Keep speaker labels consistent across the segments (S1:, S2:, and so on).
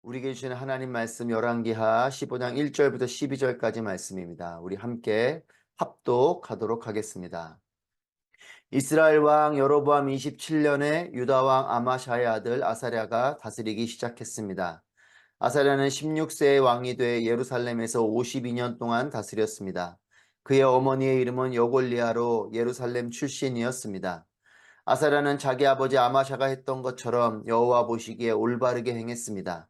S1: 우리에게 주시는 하나님 말씀 열왕기하 15장 1절부터 12절까지 말씀입니다. 우리 함께 합독하도록 하겠습니다. 이스라엘 왕 여로보암 27년에 유다 왕 아마샤의 아들 아사랴가 다스리기 시작했습니다. 아사랴는 16세의 왕이 돼 예루살렘에서 52년 동안 다스렸습니다. 그의 어머니의 이름은 여골리아로 예루살렘 출신이었습니다. 아사랴는 자기 아버지 아마샤가 했던 것처럼 여호와 보시기에 올바르게 행했습니다.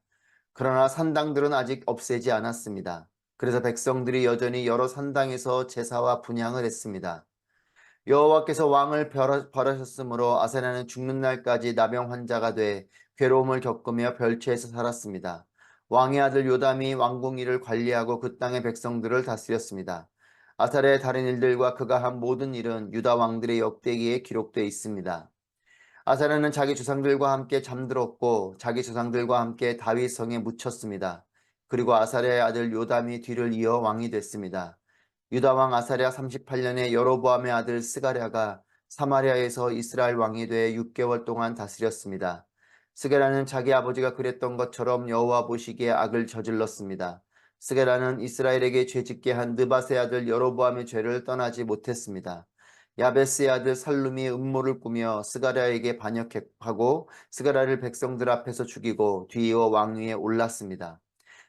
S1: 그러나 산당들은 아직 없애지 않았습니다. 그래서 백성들이 여전히 여러 산당에서 제사와 분향을 했습니다. 여호와께서 왕을 벌하셨으므로 아사랴는 죽는 날까지 나병 환자가 돼 괴로움을 겪으며 별채에서 살았습니다. 왕의 아들 요담이 왕궁 일을 관리하고 그 땅의 백성들을 다스렸습니다. 아사랴의 다른 일들과 그가 한 모든 일은 유다 왕들의 역대기에 기록되어 있습니다. 아사랴는 자기 조상들과 함께 잠들었고 자기 조상들과 함께 다윗 성에 묻혔습니다. 그리고 아사랴의 아들 요담이 뒤를 이어 왕이 됐습니다. 유다 왕 아사랴 38년에 여로보암의 아들 스가랴가 사마리아에서 이스라엘 왕이 돼 6개월 동안 다스렸습니다. 스가랴는 자기 아버지가 그랬던 것처럼 여호와 보시기에 악을 저질렀습니다. 스가랴는 이스라엘에게 죄짓게 한 느밧의 아들 여로보암의 죄를 떠나지 못했습니다. 야베스의 아들 살룸이 음모를 꾸며 스가랴에게 반역하고 스가랴를 백성들 앞에서 죽이고 뒤이어 왕위에 올랐습니다.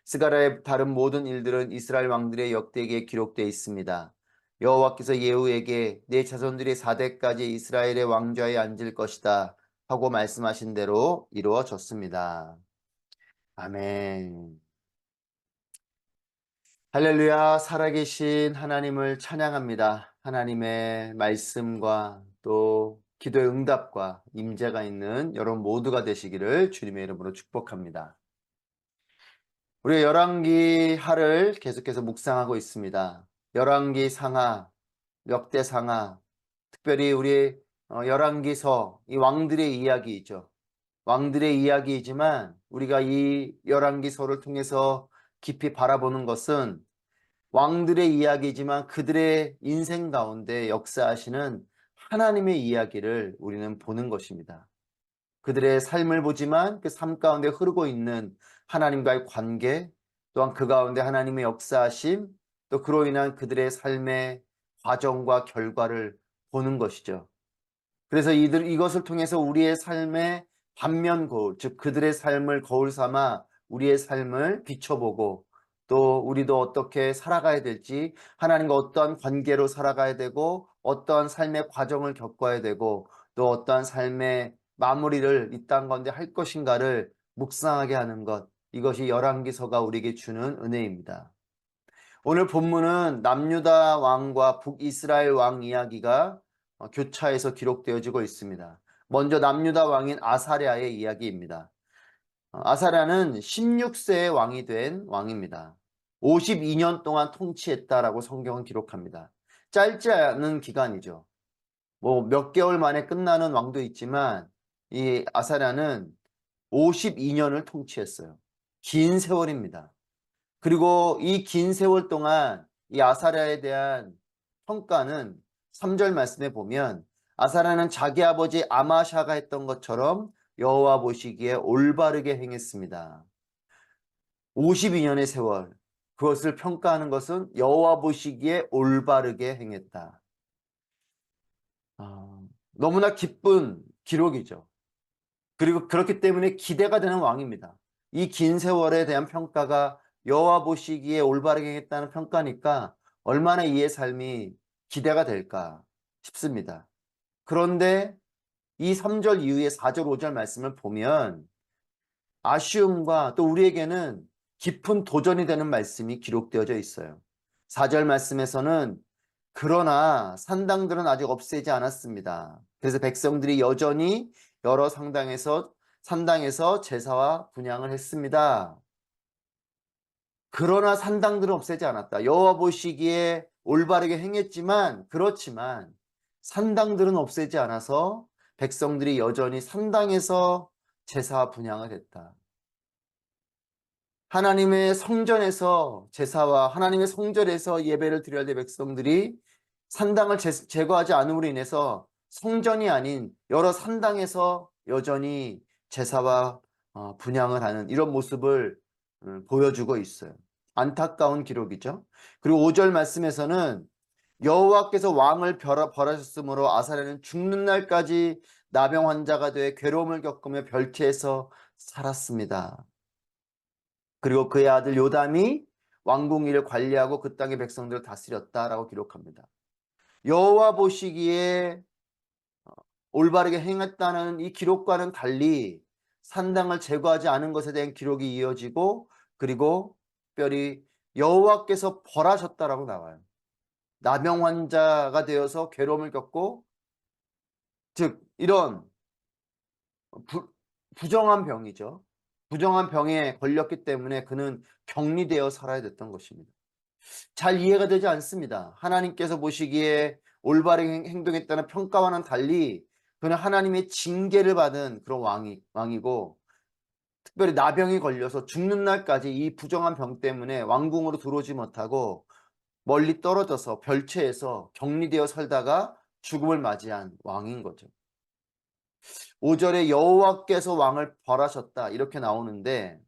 S1: 스가랴의 다른 모든 일들은 이스라엘 왕들의 역대기에 기록되어 있습니다. 여호와께서 예후에게 내 자손들이 4대까지 이스라엘의 왕좌에 앉을 것이다 하고 말씀하신 대로 이루어졌습니다. 아멘. 할렐루야. 살아계신 하나님을 찬양합니다. 하나님의 말씀과 또 기도의 응답과 임재가 있는 여러분 모두가 되시기를 주님의 이름으로 축복합니다. 우리 열왕기 하를 계속해서 묵상하고 있습니다. 열왕기 상하, 역대 상하, 특별히 우리 열왕기서 이 왕들의 이야기이죠. 왕들의 이야기이지만 우리가 이 열왕기서를 통해서 깊이 바라보는 것은 왕들의 이야기지만 그들의 인생 가운데 역사하시는 하나님의 이야기를 우리는 보는 것입니다. 그들의 삶을 보지만 그 삶 가운데 흐르고 있는 하나님과의 관계, 또한 그 가운데 하나님의 역사하심, 또 그로 인한 그들의 삶의 과정과 결과를 보는 것이죠. 그래서 이것을 통해서 우리의 삶의 반면 거울, 즉 그들의 삶을 거울 삼아 우리의 삶을 비춰보고 또 우리도 어떻게 살아가야 될지, 하나님과 어떠한 관계로 살아가야 되고 어떠한 삶의 과정을 겪어야 되고 또 어떠한 삶의 마무리를 이 땅 가운데 할 것인가를 묵상하게 하는 것, 이것이 열왕기서가 우리에게 주는 은혜입니다. 오늘 본문은 남유다 왕과 북이스라엘 왕 이야기가 교차해서 기록되어지고 있습니다. 먼저 남유다 왕인 아사랴의 이야기입니다. 아사랴는 16세의 왕이 된 왕입니다. 52년 동안 통치했다라고 성경은 기록합니다. 짧지 않은 기간이죠. 뭐 몇 개월 만에 끝나는 왕도 있지만 이 아사랴는 52년을 통치했어요. 긴 세월입니다. 그리고 이 긴 세월 동안 이 아사랴에 대한 평가는 3절 말씀에 보면 아사랴는 자기 아버지 아마샤가 했던 것처럼 여호와 보시기에 올바르게 행했습니다. 52년의 세월, 그것을 평가하는 것은 여호와 보시기에 올바르게 행했다. 너무나 기쁜 기록이죠. 그리고 그렇기 때문에 기대가 되는 왕입니다. 이 긴 세월에 대한 평가가 여호와 보시기에 올바르게 행했다는 평가니까 얼마나 이의 삶이 기대가 될까 싶습니다. 그런데 이 3절 이후에 4절 5절 말씀을 보면 아쉬움과 또 우리에게는 깊은 도전이 되는 말씀이 기록되어져 있어요. 4절 말씀에서는 그러나 산당들은 아직 없애지 않았습니다. 그래서 백성들이 여전히 여러 산당에서 제사와 분향을 했습니다. 그러나 산당들은 없애지 않았다. 여호와 보시기에 올바르게 행했지만 그렇지만 산당들은 없애지 않아서 백성들이 여전히 산당에서 제사 분향을 했다. 하나님의 성전에서 제사와 하나님의 성전에서 예배를 드려야 될 백성들이 산당을 제거하지 않음으로 인해서 성전이 아닌 여러 산당에서 여전히 제사와 분향을 하는 이런 모습을 보여주고 있어요. 안타까운 기록이죠. 그리고 5절 말씀에서는 여호와께서 왕을 벌하셨으므로 아사랴는 죽는 날까지 나병 환자가 돼 괴로움을 겪으며 별채에서 살았습니다. 그리고 그의 아들 요담이 왕궁 일을 관리하고 그 땅의 백성들을 다스렸다라고 기록합니다. 여호와 보시기에 올바르게 행했다는 이 기록과는 달리 산당을 제거하지 않은 것에 대한 기록이 이어지고, 그리고 특별히 여호와께서 벌하셨다라고 나와요. 나병 환자가 되어서 괴로움을 겪고, 즉 이런 부정한 병이죠. 부정한 병에 걸렸기 때문에 그는 격리되어 살아야 됐던 것입니다. 잘 이해가 되지 않습니다. 하나님께서 보시기에 올바르게 행동했다는 평가와는 달리 그는 하나님의 징계를 받은 그런 왕이고, 특별히 나병이 걸려서 죽는 날까지 이 부정한 병 때문에 왕궁으로 들어오지 못하고 멀리 떨어져서 별채에서 격리되어 살다가 죽음을 맞이한 왕인 거죠. 5절에 여호와께서 왕을 벌하셨다 이렇게 나오는데,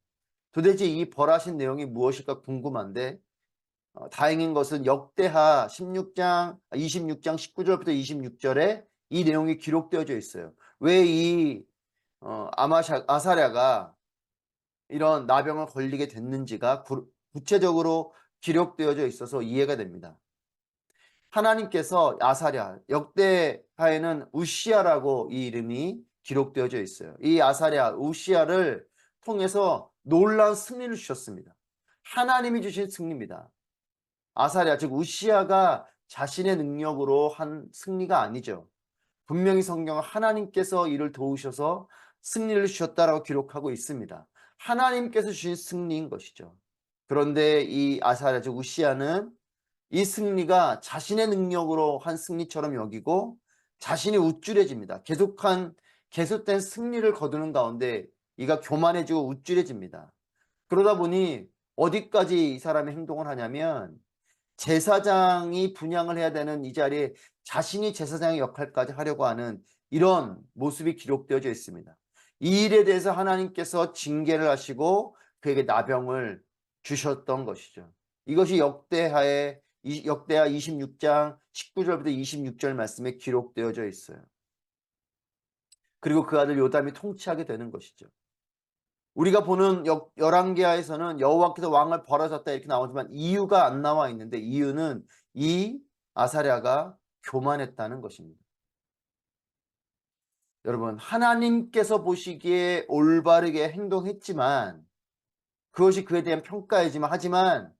S1: 도대체 이 벌하신 내용이 무엇일까 궁금한데, 다행인 것은 역대하 26장 19절부터 26절에 이 내용이 기록되어져 있어요. 왜 이 아사랴가 이런 나병을 걸리게 됐는지가 구체적으로 기록되어져 있어서 이해가 됩니다. 하나님께서 아사랴, 역대하에는 우시아라고 이 이름이 기록되어져 있어요. 이 아사랴, 우시아를 통해서 놀라운 승리를 주셨습니다. 하나님이 주신 승리입니다. 아사랴, 즉 우시아가 자신의 능력으로 한 승리가 아니죠. 분명히 성경은 하나님께서 이를 도우셔서 승리를 주셨다라고 기록하고 있습니다. 하나님께서 주신 승리인 것이죠. 그런데 이 아사랴, 즉 우시아는 이 승리가 자신의 능력으로 한 승리처럼 여기고 자신이 우쭐해집니다. 계속된 승리를 거두는 가운데 이가 교만해지고 우쭐해집니다. 그러다 보니 어디까지 이 사람의 행동을 하냐면, 제사장이 분향을 해야 되는 이 자리에 자신이 제사장의 역할까지 하려고 하는 이런 모습이 기록되어져 있습니다. 이 일에 대해서 하나님께서 징계를 하시고 그에게 나병을 주셨던 것이죠. 이것이 역대하 26장 19절부터 26절 말씀에 기록되어져 있어요. 그리고 그 아들 요담이 통치하게 되는 것이죠. 우리가 보는 열왕기하에서는 여호와께서 왕을 벌하셨다 이렇게 나오지만 이유가 안 나와 있는데, 이유는 이 아사랴가 교만했다는 것입니다. 여러분, 하나님께서 보시기에 올바르게 행동했지만, 그것이 그에 대한 평가이지만, 하지만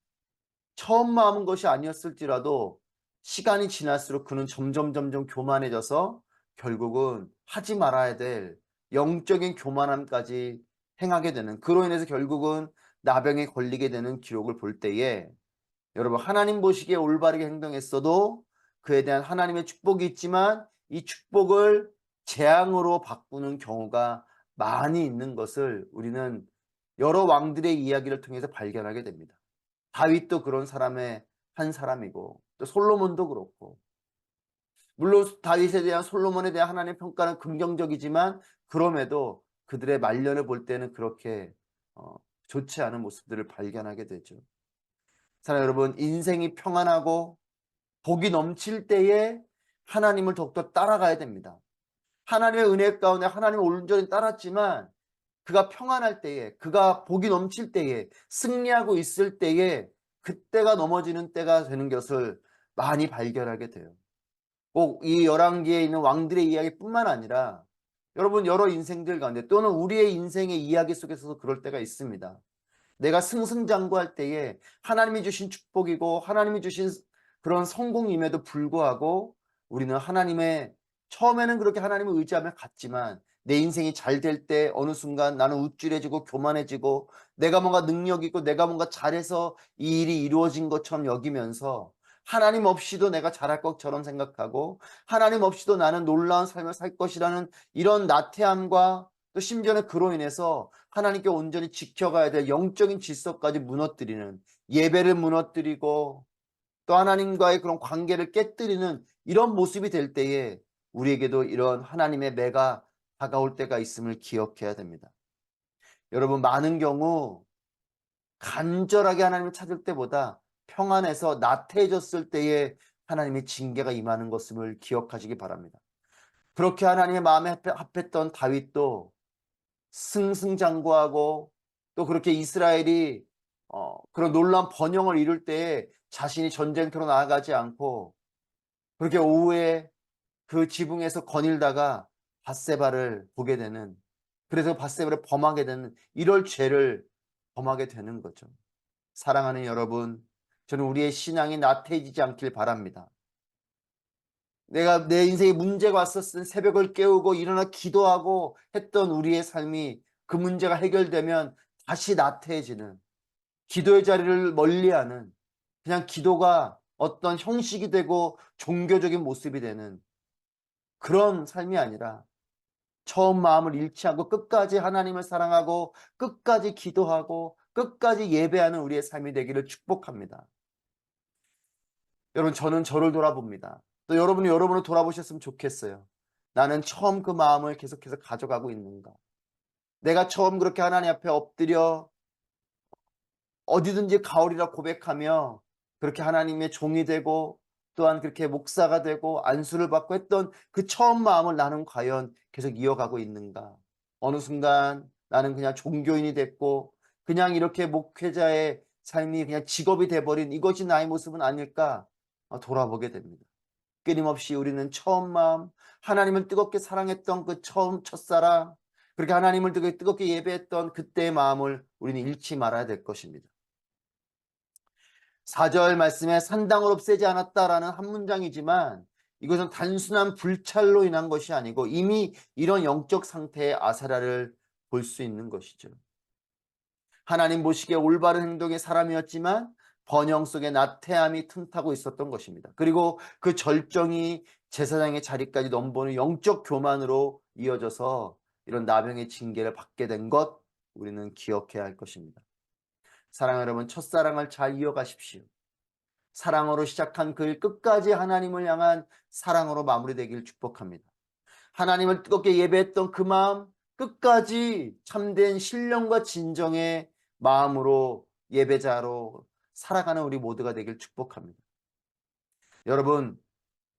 S1: 처음 마음은 것이 아니었을지라도 시간이 지날수록 그는 점점 교만해져서 결국은 하지 말아야 될 영적인 교만함까지 행하게 되는, 그로 인해서 결국은 나병에 걸리게 되는 기록을 볼 때에, 여러분, 하나님 보시기에 올바르게 행동했어도 그에 대한 하나님의 축복이 있지만 이 축복을 재앙으로 바꾸는 경우가 많이 있는 것을 우리는 여러 왕들의 이야기를 통해서 발견하게 됩니다. 다윗도 그런 사람의 한 사람이고, 또 솔로몬도 그렇고, 물론 다윗에 대한, 솔로몬에 대한 하나님의 평가는 긍정적이지만 그럼에도 그들의 말년을 볼 때는 그렇게 좋지 않은 모습들을 발견하게 되죠. 사랑하는 여러분, 인생이 평안하고 복이 넘칠 때에 하나님을 더욱더 따라가야 됩니다. 하나님의 은혜 가운데 하나님을 온전히 따랐지만 그가 평안할 때에, 그가 복이 넘칠 때에, 승리하고 있을 때에 그때가 넘어지는 때가 되는 것을 많이 발견하게 돼요. 꼭 이 열왕기에 있는 왕들의 이야기뿐만 아니라 여러분 여러 인생들 가운데, 또는 우리의 인생의 이야기 속에서도 그럴 때가 있습니다. 내가 승승장구할 때에 하나님이 주신 축복이고 하나님이 주신 그런 성공임에도 불구하고 우리는 처음에는 그렇게 하나님을 의지하며 갔지만, 내 인생이 잘 될 때 어느 순간 나는 우쭐해지고 교만해지고 내가 뭔가 능력 있고 내가 뭔가 잘해서 이 일이 이루어진 것처럼 여기면서 하나님 없이도 내가 잘할 것처럼 생각하고 하나님 없이도 나는 놀라운 삶을 살 것이라는 이런 나태함과, 또 심지어는 그로 인해서 하나님께 온전히 지켜가야 될 영적인 질서까지 무너뜨리는, 예배를 무너뜨리고 또 하나님과의 그런 관계를 깨뜨리는 이런 모습이 될 때에 우리에게도 이런 하나님의 매가 다가올 때가 있음을 기억해야 됩니다. 여러분, 많은 경우 간절하게 하나님을 찾을 때보다 평안해서 나태해졌을 때에 하나님의 징계가 임하는 것을 기억하시기 바랍니다. 그렇게 하나님의 마음에 합했던 다윗도 승승장구하고, 또 그렇게 이스라엘이 그런 놀라운 번영을 이룰 때에 자신이 전쟁터로 나아가지 않고 그렇게 오후에 그 지붕에서 거닐다가 밧세바를 보게 되는, 그래서 밧세바를 범하게 되는 이럴 죄를 범하게 되는 거죠. 사랑하는 여러분, 저는 우리의 신앙이 나태해지지 않길 바랍니다. 내가 내 인생에 문제가 왔었을 때 새벽을 깨우고 일어나 기도하고 했던 우리의 삶이, 그 문제가 해결되면 다시 나태해지는, 기도의 자리를 멀리하는, 그냥 기도가 어떤 형식이 되고 종교적인 모습이 되는 그런 삶이 아니라, 처음 마음을 잃지 않고 끝까지 하나님을 사랑하고 끝까지 기도하고 끝까지 예배하는 우리의 삶이 되기를 축복합니다. 여러분, 저는 저를 돌아봅니다. 또 여러분이 여러분을 돌아보셨으면 좋겠어요. 나는 처음 그 마음을 계속해서 가져가고 있는가? 내가 처음 그렇게 하나님 앞에 엎드려 어디든지 가오리라 고백하며 그렇게 하나님의 종이 되고, 또한 그렇게 목사가 되고 안수를 받고 했던 그 처음 마음을 나는 과연 계속 이어가고 있는가? 어느 순간 나는 그냥 종교인이 됐고 그냥 이렇게 목회자의 삶이 그냥 직업이 돼버린, 이것이 나의 모습은 아닐까 돌아보게 됩니다. 끊임없이 우리는 처음 마음, 하나님을 뜨겁게 사랑했던 그 처음 첫사랑, 그렇게 하나님을 뜨겁게 예배했던 그때의 마음을 우리는 잃지 말아야 될 것입니다. 4절 말씀에 산당을 없애지 않았다라는 한 문장이지만, 이것은 단순한 불찰로 인한 것이 아니고 이미 이런 영적 상태의 아사라를 볼 수 있는 것이죠. 하나님 보시기에 올바른 행동의 사람이었지만 번영 속에 나태함이 틈타고 있었던 것입니다. 그리고 그 절정이 제사장의 자리까지 넘보는 영적 교만으로 이어져서 이런 나병의 징계를 받게 된 것, 우리는 기억해야 할 것입니다. 사랑하는 여러분, 첫사랑을 잘 이어가십시오. 사랑으로 시작한 그 일 끝까지 하나님을 향한 사랑으로 마무리되길 축복합니다. 하나님을 뜨겁게 예배했던 그 마음 끝까지 참된 신령과 진정의 마음으로 예배자로 살아가는 우리 모두가 되길 축복합니다. 여러분,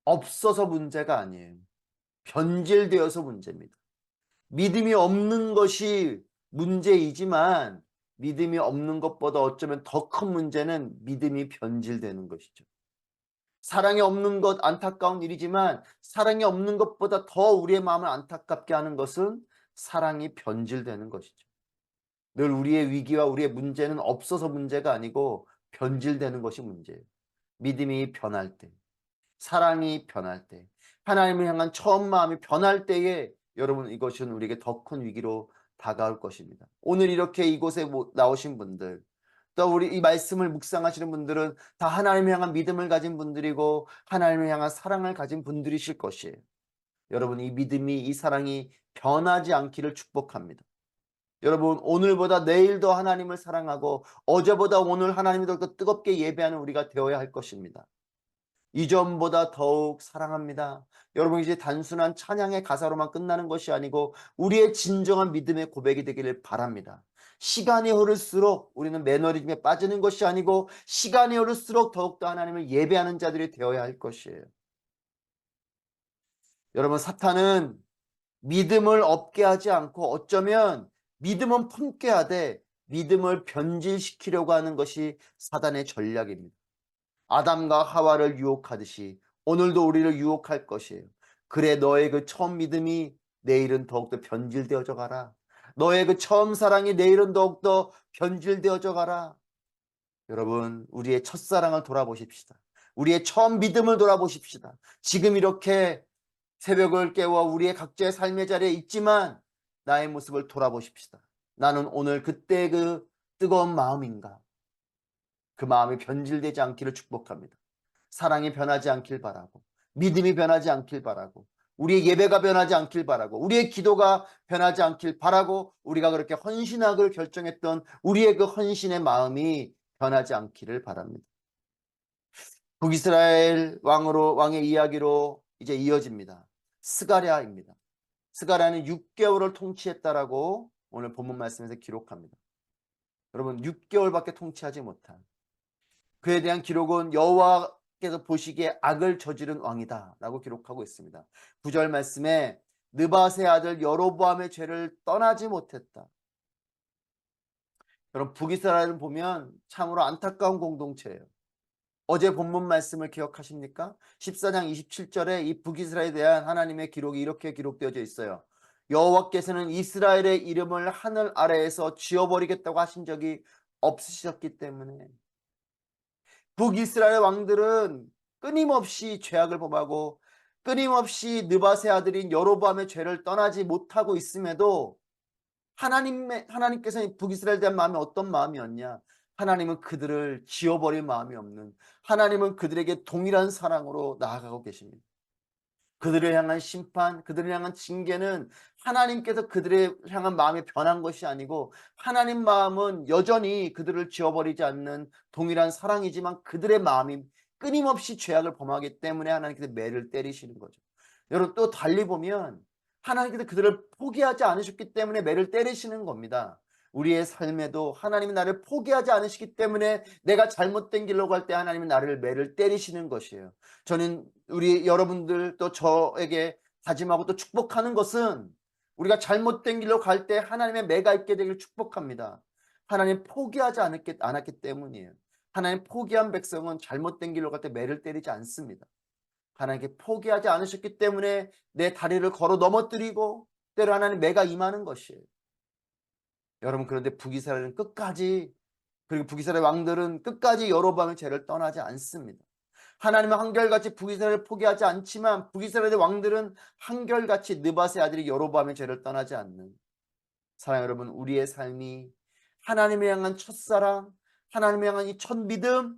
S1: 없어서 문제가 아니에요. 변질되어서 문제입니다. 믿음이 없는 것이 문제이지만, 믿음이 없는 것보다 어쩌면 더 큰 문제는 믿음이 변질되는 것이죠. 사랑이 없는 것 안타까운 일이지만, 사랑이 없는 것보다 더 우리의 마음을 안타깝게 하는 것은 사랑이 변질되는 것이죠. 늘 우리의 위기와 우리의 문제는 없어서 문제가 아니고 변질되는 것이 문제예요. 믿음이 변할 때, 사랑이 변할 때, 하나님을 향한 처음 마음이 변할 때에 여러분, 이것은 우리에게 더 큰 위기로 다가올 것입니다. 오늘 이렇게 이곳에 나오신 분들, 또 우리 이 말씀을 묵상하시는 분들은 다 하나님을 향한 믿음을 가진 분들이고 하나님을 향한 사랑을 가진 분들이실 것이에요. 여러분, 이 믿음이, 이 사랑이 변하지 않기를 축복합니다. 여러분, 오늘보다 내일 더 하나님을 사랑하고 어제보다 오늘 하나님을 더 뜨겁게 예배하는 우리가 되어야 할 것입니다. 이전보다 더욱 사랑합니다. 여러분, 이제 단순한 찬양의 가사로만 끝나는 것이 아니고 우리의 진정한 믿음의 고백이 되기를 바랍니다. 시간이 흐를수록 우리는 매너리즘에 빠지는 것이 아니고 시간이 흐를수록 더욱더 하나님을 예배하는 자들이 되어야 할 것이에요. 여러분, 사탄은 믿음을 없게 하지 않고 어쩌면 믿음은 품게 하되 믿음을 변질시키려고 하는 것이 사단의 전략입니다. 아담과 하와를 유혹하듯이 오늘도 우리를 유혹할 것이에요. 그래, 너의 그 처음 믿음이 내일은 더욱더 변질되어져 가라. 너의 그 처음 사랑이 내일은 더욱더 변질되어져 가라. 여러분, 우리의 첫사랑을 돌아보십시다. 우리의 처음 믿음을 돌아보십시다. 지금 이렇게 새벽을 깨워 우리의 각자의 삶의 자리에 있지만 나의 모습을 돌아보십시다. 나는 오늘 그때 그 뜨거운 마음인가? 그 마음이 변질되지 않기를 축복합니다. 사랑이 변하지 않길 바라고, 믿음이 변하지 않길 바라고, 우리의 예배가 변하지 않길 바라고, 우리의 기도가 변하지 않길 바라고, 우리가 그렇게 헌신하기를 결정했던 우리의 그 헌신의 마음이 변하지 않기를 바랍니다. 북이스라엘 왕의 이야기로 이제 이어집니다. 스가랴입니다. 스가랴는 6개월을 통치했다라고 오늘 본문 말씀에서 기록합니다. 여러분 6개월밖에 통치하지 못한 그에 대한 기록은 여호와께서 보시기에 악을 저지른 왕이다 라고 기록하고 있습니다. 9절 말씀에 느밧의 아들 여로보암의 죄를 떠나지 못했다. 여러분 북이스라엘을 보면 참으로 안타까운 공동체예요. 어제 본문 말씀을 기억하십니까? 14장 27절에 이 북이스라엘에 대한 하나님의 기록이 이렇게 기록되어져 있어요. 여호와께서는 이스라엘의 이름을 하늘 아래에서 지워버리겠다고 하신 적이 없으셨기 때문에 북이스라엘 왕들은 끊임없이 죄악을 범하고 끊임없이 느밧의 아들인 여로보암의 죄를 떠나지 못하고 있음에도 하나님께서는 북이스라엘에 대한 마음이 어떤 마음이었냐? 하나님은 그들을 지워버릴 마음이 없는, 하나님은 그들에게 동일한 사랑으로 나아가고 계십니다. 그들을 향한 심판, 그들을 향한 징계는 하나님께서 그들을 향한 마음이 변한 것이 아니고 하나님 마음은 여전히 그들을 지워버리지 않는 동일한 사랑이지만 그들의 마음이 끊임없이 죄악을 범하기 때문에 하나님께서 매를 때리시는 거죠. 여러분 또 달리 보면 하나님께서 그들을 포기하지 않으셨기 때문에 매를 때리시는 겁니다. 우리의 삶에도 하나님이 나를 포기하지 않으시기 때문에 내가 잘못된 길로 갈 때 하나님은 나를 매를 때리시는 것이에요. 저는 우리 여러분들 또 저에게 다짐하고 또 축복하는 것은 우리가 잘못된 길로 갈 때 하나님의 매가 있게 되기를 축복합니다. 하나님 포기하지 않았기 때문이에요. 하나님 포기한 백성은 잘못된 길로 갈 때 매를 때리지 않습니다. 하나님께 포기하지 않으셨기 때문에 내 다리를 걸어 넘어뜨리고 때로 하나님 매가 임하는 것이에요. 여러분 그런데 북이스라엘은 끝까지 그리고 북이스라엘 왕들은 끝까지 여로보암의 죄를 떠나지 않습니다. 하나님은 한결같이 북이스라엘을 포기하지 않지만 북이스라엘의 왕들은 한결같이 느밧의 아들이 여로보암의 죄를 떠나지 않는 사랑 여러분 우리의 삶이 하나님을 향한 첫사랑 하나님을 향한 이 첫 믿음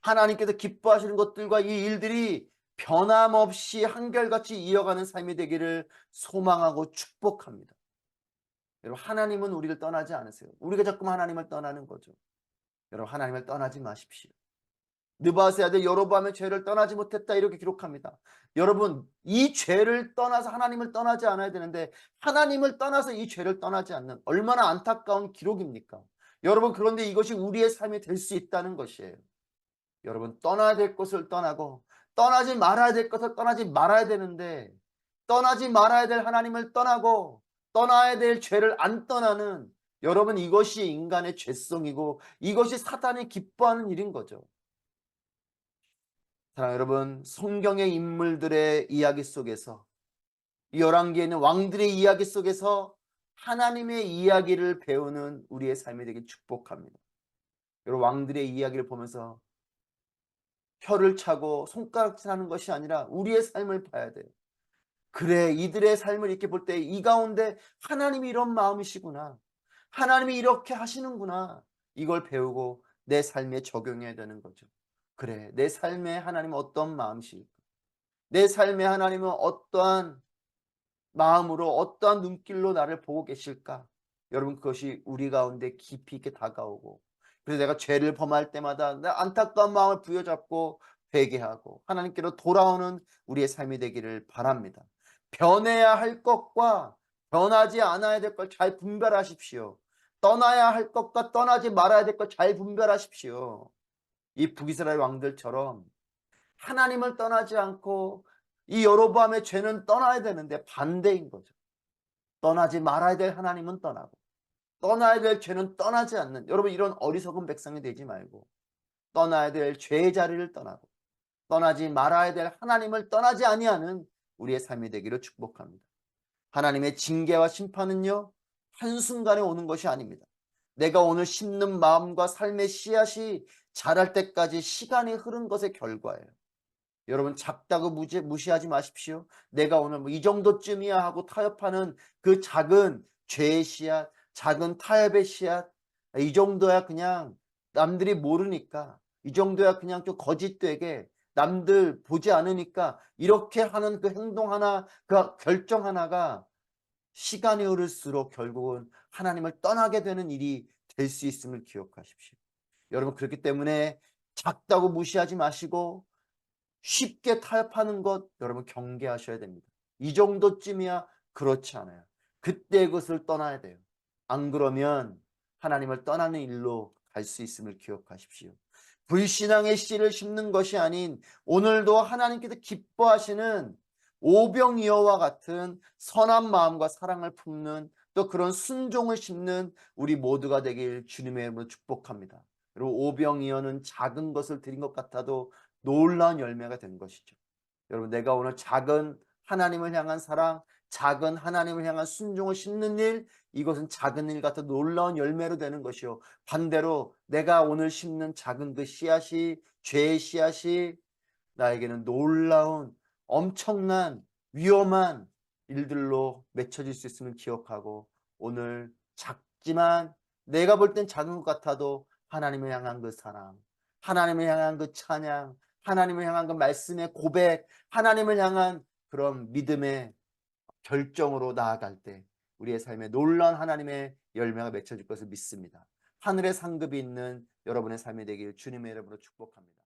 S1: 하나님께서 기뻐하시는 것들과 이 일들이 변함없이 한결같이 이어가는 삶이 되기를 소망하고 축복합니다. 여러분 하나님은 우리를 떠나지 않으세요. 우리가 자꾸 하나님을 떠나는 거죠. 여러분 하나님을 떠나지 마십시오. 느밧의 아들 여로보암의 죄를 떠나지 못했다 이렇게 기록합니다. 여러분 이 죄를 떠나서 하나님을 떠나지 않아야 되는데 하나님을 떠나서 이 죄를 떠나지 않는 얼마나 안타까운 기록입니까? 여러분 그런데 이것이 우리의 삶이 될 수 있다는 것이에요. 여러분 떠나야 될 것을 떠나고 떠나지 말아야 될 것을 떠나지 말아야 되는데 떠나지 말아야 될 하나님을 떠나고 떠나야 될 죄를 안 떠나는 여러분 이것이 인간의 죄성이고 이것이 사탄이 기뻐하는 일인 거죠. 사랑 여러분 성경의 인물들의 이야기 속에서 이 열왕기에 있는 왕들의 이야기 속에서 하나님의 이야기를 배우는 우리의 삶이 되길 축복합니다. 여러분 왕들의 이야기를 보면서 혀를 차고 손가락질하는 것이 아니라 우리의 삶을 봐야 돼요. 그래 이들의 삶을 이렇게 볼 때 이 가운데 하나님이 이런 마음이시구나. 하나님이 이렇게 하시는구나. 이걸 배우고 내 삶에 적용해야 되는 거죠. 그래 내 삶에 하나님은 어떤 마음이실까? 내 삶에 하나님은 어떠한 마음으로 어떠한 눈길로 나를 보고 계실까? 여러분 그것이 우리 가운데 깊이 있게 다가오고 그래서 내가 죄를 범할 때마다 내 안타까운 마음을 부여잡고 회개하고 하나님께로 돌아오는 우리의 삶이 되기를 바랍니다. 변해야 할 것과 변하지 않아야 될 걸 잘 분별하십시오. 떠나야 할 것과 떠나지 말아야 될 걸 잘 분별하십시오. 이 북이스라엘 왕들처럼 하나님을 떠나지 않고 이 여로보암의 죄는 떠나야 되는데 반대인 거죠. 떠나지 말아야 될 하나님은 떠나고 떠나야 될 죄는 떠나지 않는 여러분 이런 어리석은 백성이 되지 말고 떠나야 될 죄의 자리를 떠나고 떠나지 말아야 될 하나님을 떠나지 아니하는 우리의 삶이 되기를 축복합니다. 하나님의 징계와 심판은요 한순간에 오는 것이 아닙니다. 내가 오늘 심는 마음과 삶의 씨앗이 자랄 때까지 시간이 흐른 것의 결과예요. 여러분 작다고 무시하지 마십시오. 내가 오늘 뭐 이 정도쯤이야 하고 타협하는 그 작은 죄의 씨앗, 작은 타협의 씨앗, 이 정도야 그냥 남들이 모르니까, 이 정도야 그냥 좀 거짓되게 남들 보지 않으니까 이렇게 하는 그 행동 하나, 그 결정 하나가 시간이 흐를수록 결국은 하나님을 떠나게 되는 일이 될 수 있음을 기억하십시오. 여러분 그렇기 때문에 작다고 무시하지 마시고 쉽게 타협하는 것 여러분 경계하셔야 됩니다. 이 정도쯤이야 그렇지 않아요. 그때 그것을 떠나야 돼요. 안 그러면 하나님을 떠나는 일로 갈 수 있음을 기억하십시오. 불신앙의 씨를 심는 것이 아닌 오늘도 하나님께서 기뻐하시는 오병이어와 같은 선한 마음과 사랑을 품는 또 그런 순종을 심는 우리 모두가 되길 주님의 이름으로 축복합니다. 그리고 오병이어는 작은 것을 드린 것 같아도 놀라운 열매가 된 것이죠. 여러분, 내가 오늘 작은 하나님을 향한 사랑, 작은 하나님을 향한 순종을 심는 일, 이것은 작은 일 같아 놀라운 열매로 되는 것이요. 반대로 내가 오늘 심는 작은 그 씨앗이, 죄의 씨앗이 나에게는 놀라운 엄청난 위험한 일들로 맺혀질 수 있음을 기억하고, 오늘 작지만 내가 볼 땐 작은 것 같아도 하나님을 향한 그 사랑, 하나님을 향한 그 찬양, 하나님을 향한 그 말씀의 고백, 하나님을 향한 그런 믿음의 결정으로 나아갈 때 우리의 삶에 놀라운 하나님의 열매가 맺혀질 것을 믿습니다. 하늘의 상급이 있는 여러분의 삶이 되길 주님의 이름으로 축복합니다.